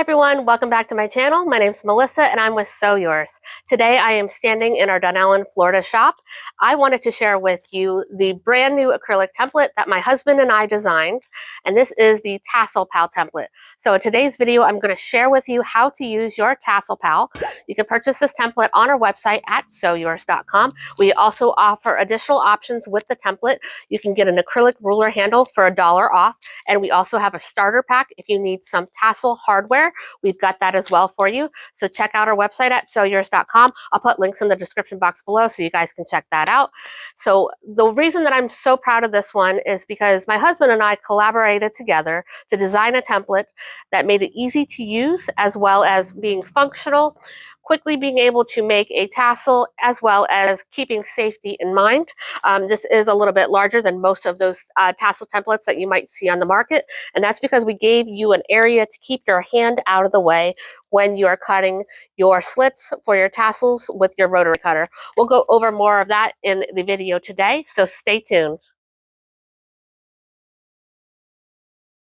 everyone, welcome back to my channel. My name is Melissa and I'm with Sew Yours. Today I am standing in our Dunellen, Florida shop. I wanted to share with you the brand new acrylic template that my husband and I designed, and this is the Tassel Pal template. So in today's video I'm going to share with you how to use your Tassel Pal. You can purchase this template on our website at sewyours.com. We also offer additional options with the template. You can get an acrylic ruler handle for $1 off, and we also have a starter pack if you need some tassel hardware. We've got that as well for you. So check out our website at sewyours.com. I'll put links in the description box below so you guys can check that out. So the reason that I'm so proud of this one is because my husband and I collaborated together to design a template that made it easy to use, as well as being functional, quickly being able to make a tassel, as well as keeping safety in mind. This is a little bit larger than most of those tassel templates that you might see on the market, and that's because we gave you an area to keep your hand out of the way when you are cutting your slits for your tassels with your rotary cutter. We'll go over more of that in the video today, so stay tuned.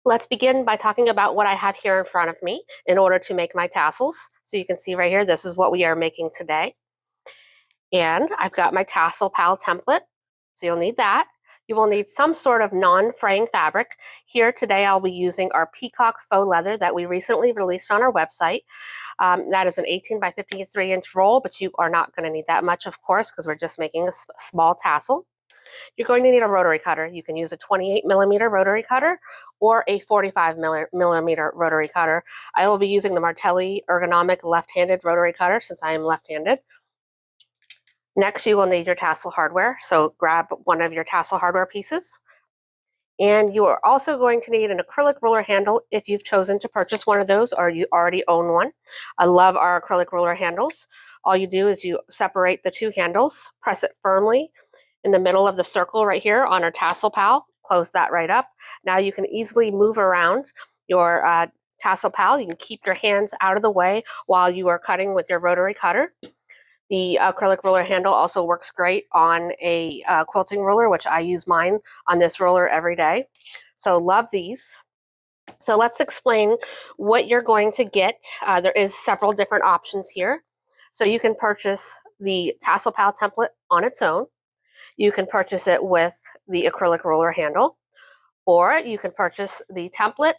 Let's begin by talking about what I have here in front of me in order to make my tassels. So you can see right here, this is what we are making today. And I've got my Tassel Pal template, so you'll need that. You will need some sort of non-fraying fabric. Here today I'll be using our Peacock faux leather that we recently released on our website. That is an 18 by 53 inch roll, but you are not going to need that much, of course, because we're just making a small tassel. You're going to need a rotary cutter. You can use a 28mm rotary cutter or a 45mm rotary cutter. I will be using the Martelli ergonomic left-handed rotary cutter since I am left-handed. Next, you will need your tassel hardware. So grab one of your tassel hardware pieces. And you are also going to need an acrylic ruler handle if you've chosen to purchase one of those or you already own one. I love our acrylic ruler handles. All you do is you separate the two handles, press it firmly in the middle of the circle right here on our Tassel Pal. Close that right up. Now you can easily move around your Tassel Pal. You can keep your hands out of the way while you are cutting with your rotary cutter. The acrylic ruler handle also works great on a quilting ruler, which I use mine on this ruler every day. So love these. So let's explain what you're going to get. There is several different options here. So you can purchase the Tassel Pal template on its own. You can purchase it with the acrylic ruler handle, or you can purchase the template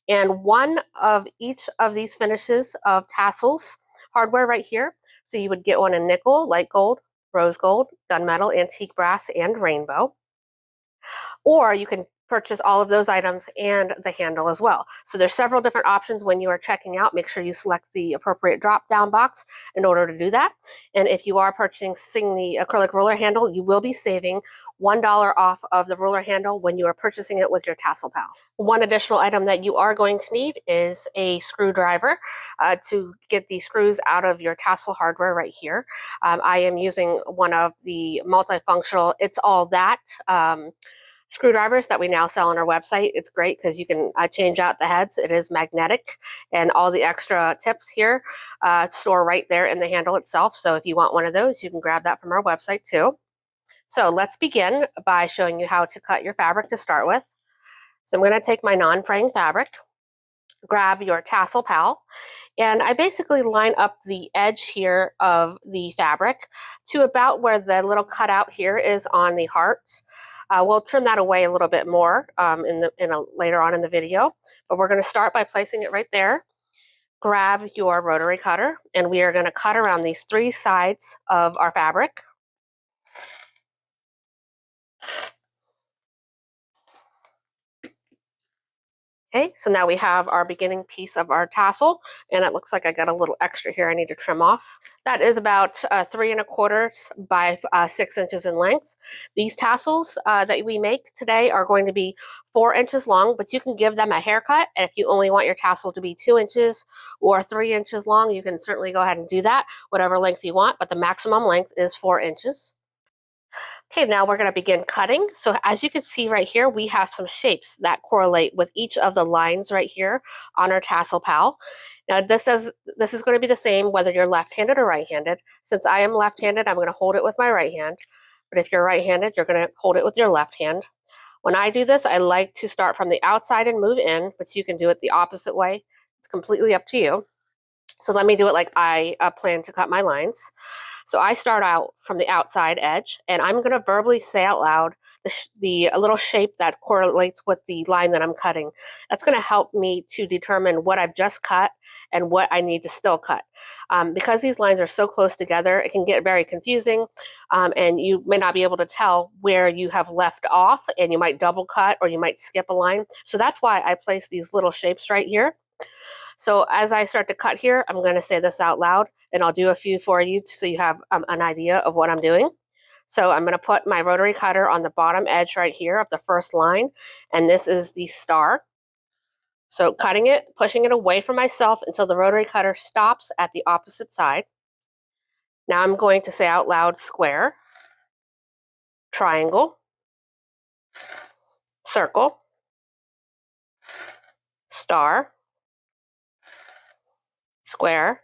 and one of each of these finishes of tassels hardware right here. So you would get one in nickel, light gold, rose gold, gunmetal, antique brass, and rainbow. Or you can purchase all of those items and the handle as well. So there's several different options when you are checking out. Make sure you select the appropriate drop-down box in order to do that. And if you are purchasing the acrylic ruler handle, you will be saving $1 off of the ruler handle when you are purchasing it with your Tassel Pal. One additional item that you are going to need is a screwdriver to get the screws out of your tassel hardware right here. I am using one of the multifunctional It's All That screwdrivers that we now sell on our website. It's great because you can change out the heads. It is magnetic, and all the extra tips here store right there in the handle itself. So if you want one of those, you can grab that from our website too. So let's begin by showing you how to cut your fabric to start with. So I'm going to take my non-fraying fabric, grab your Tassel Pal, and I basically line up the edge here of the fabric to about where the little cutout here is on the heart. We'll trim that away a little bit more later on in the video, but we're going to start by placing it right there. Grab your rotary cutter, and we are going to cut around these three sides of our fabric. Okay, so now we have our beginning piece of our tassel, and it looks like I got a little extra here I need to trim off. That is about 3 1/4 by 6 inches in length. These tassels that we make today are going to be 4 inches long, but you can give them a haircut. And if you only want your tassel to be 2 inches or 3 inches long, you can certainly go ahead and do that, whatever length you want, but the maximum length is 4 inches. Okay, now we're going to begin cutting. So as you can see right here, we have some shapes that correlate with each of the lines right here on our Tassel Pal. Now this is going to be the same whether you're left-handed or right-handed. Since I am left-handed, I'm going to hold it with my right hand. But if you're right-handed, you're going to hold it with your left hand. When I do this, I like to start from the outside and move in, but you can do it the opposite way. It's completely up to you. So let me do it like I plan to cut my lines. So I start out from the outside edge, and I'm going to verbally say out loud the little shape that correlates with the line that I'm cutting. That's going to help me to determine what I've just cut and what I need to still cut. Because these lines are so close together, it can get very confusing, and you may not be able to tell where you have left off, and you might double cut or you might skip a line. So that's why I place these little shapes right here. So as I start to cut here, I'm going to say this out loud, and I'll do a few for you so you have an idea of what I'm doing. So I'm going to put my rotary cutter on the bottom edge right here of the first line, and this is the star. So cutting it, pushing it away from myself until the rotary cutter stops at the opposite side. Now I'm going to say out loud square, triangle, circle, star, square,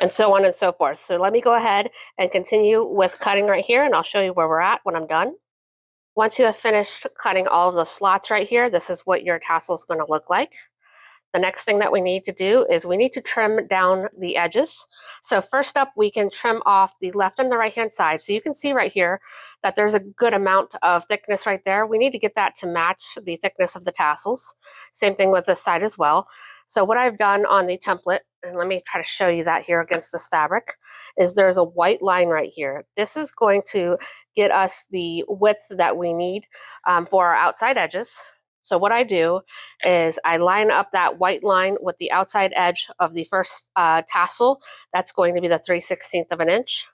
and so on and so forth. So let me go ahead and continue with cutting right here, and I'll show you where we're at when I'm done. Once you have finished cutting all of the slots right here, this is what your tassel is going to look like. The next thing that we need to do is we need to trim down the edges. So first up, we can trim off the left and the right hand side. So you can see right here that there's a good amount of thickness right there. We need to get that to match the thickness of the tassels. Same thing with this side as well. So what I've done on the template, and let me try to show you that here against this fabric, is there's a white line right here. This is going to get us the width that we need for our outside edges. So what I do is I line up that white line with the outside edge of the first tassel. That's going to be the 3/16 of an inch.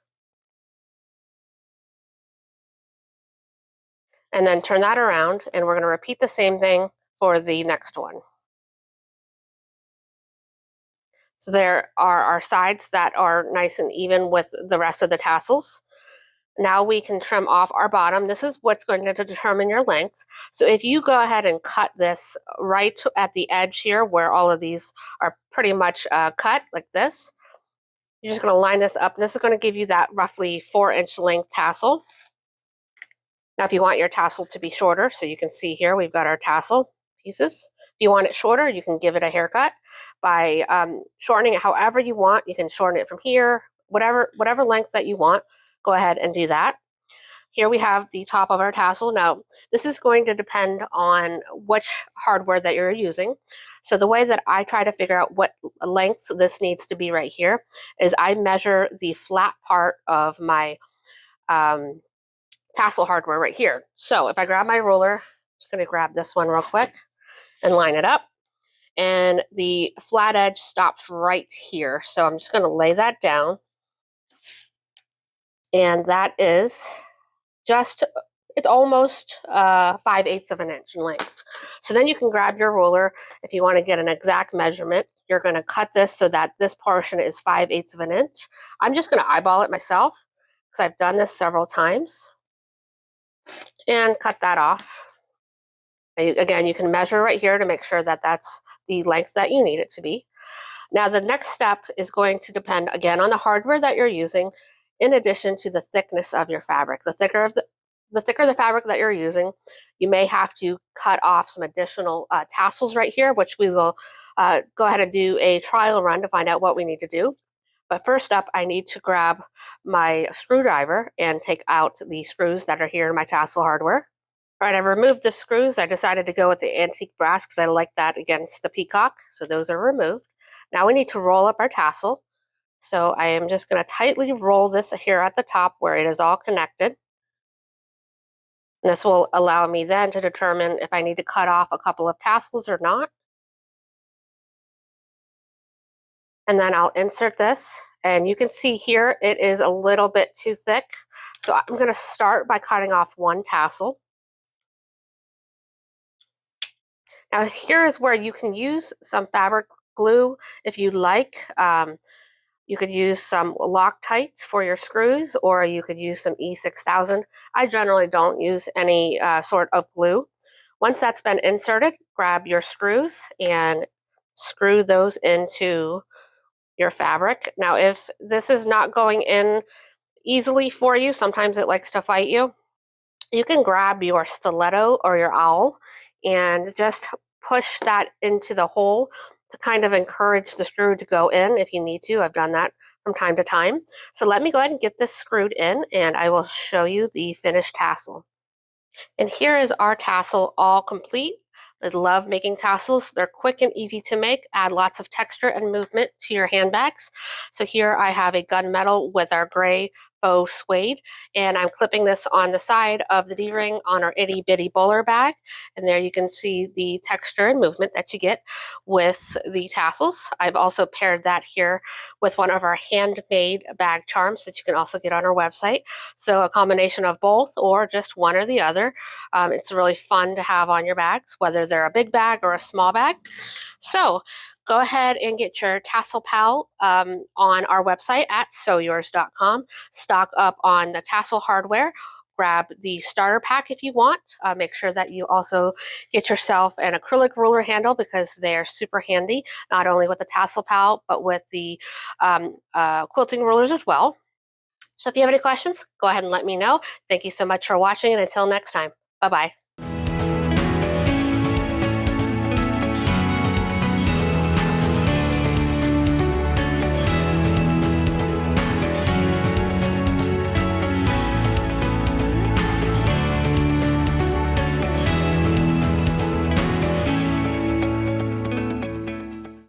And then turn that around, and we're going to repeat the same thing for the next one. So there are our sides that are nice and even with the rest of the tassels. Now we can trim off our bottom. This is what's going to determine your length. So if you go ahead and cut this right at the edge here where all of these are pretty much cut like this, you're just going to line this up. This is going to give you that roughly 4-inch length tassel. Now if you want your tassel to be shorter, so you can see here we've got our tassel pieces. If you want it shorter, you can give it a haircut by shortening it however you want. You can shorten it from here, whatever length that you want. Go ahead and do that. Here we have the top of our tassel. Now, this is going to depend on which hardware that you're using. So the way that I try to figure out what length this needs to be right here is I measure the flat part of my tassel hardware right here. So if I grab my ruler, I'm just going to grab this one real quick and line it up. And the flat edge stops right here. So I'm just going to lay that down. And that is just, it's almost 5/8 of an inch in length. So then you can grab your ruler. If you want to get an exact measurement, you're going to cut this so that this portion is 5/8 of an inch. I'm just going to eyeball it myself because I've done this several times. And cut that off. Again, you can measure right here to make sure that that's the length that you need it to be. Now the next step is going to depend again on the hardware that you're using, in addition to the thickness of your fabric. The thicker the fabric that you're using, you may have to cut off some additional tassels right here, which we will go ahead and do a trial run to find out what we need to do. But first up, I need to grab my screwdriver and take out the screws that are here in my tassel hardware. All right, I removed the screws. I decided to go with the antique brass because I like that against the peacock. So those are removed. Now we need to roll up our tassel. So I am just going to tightly roll this here at the top where it is all connected. And this will allow me then to determine if I need to cut off a couple of tassels or not. And then I'll insert this. And you can see here it is a little bit too thick. So I'm going to start by cutting off one tassel. Now here is where you can use some fabric glue if you'd like. You could use some Loctite for your screws, or you could use some E6000. I generally don't use any sort of glue. Once that's been inserted, grab your screws and screw those into your fabric. Now, if this is not going in easily for you, sometimes it likes to fight you, you can grab your stiletto or your owl and just push that into the hole to kind of encourage the screw to go in if you need to. I've done that from time to time. So let me go ahead and get this screwed in, and I will show you the finished tassel. And here is our tassel all complete. I love making tassels. They're quick and easy to make, add lots of texture and movement to your handbags. So here I have a gunmetal with our gray faux suede, and I'm clipping this on the side of the D-ring on our itty bitty bowler bag. And there you can see the texture and movement that you get with the tassels. I've also paired that here with one of our handmade bag charms that you can also get on our website. So a combination of both or just one or the other. It's really fun to have on your bags, whether they're a big bag or a small bag. So go ahead and get your Tassel Pal on our website at sewyours.com. Stock up on the tassel hardware. Grab the starter pack if you want. Make sure that you also get yourself an acrylic ruler handle because they're super handy, not only with the Tassel Pal, but with the quilting rulers as well. So if you have any questions, go ahead and let me know. Thank you so much for watching, and until next time, bye-bye.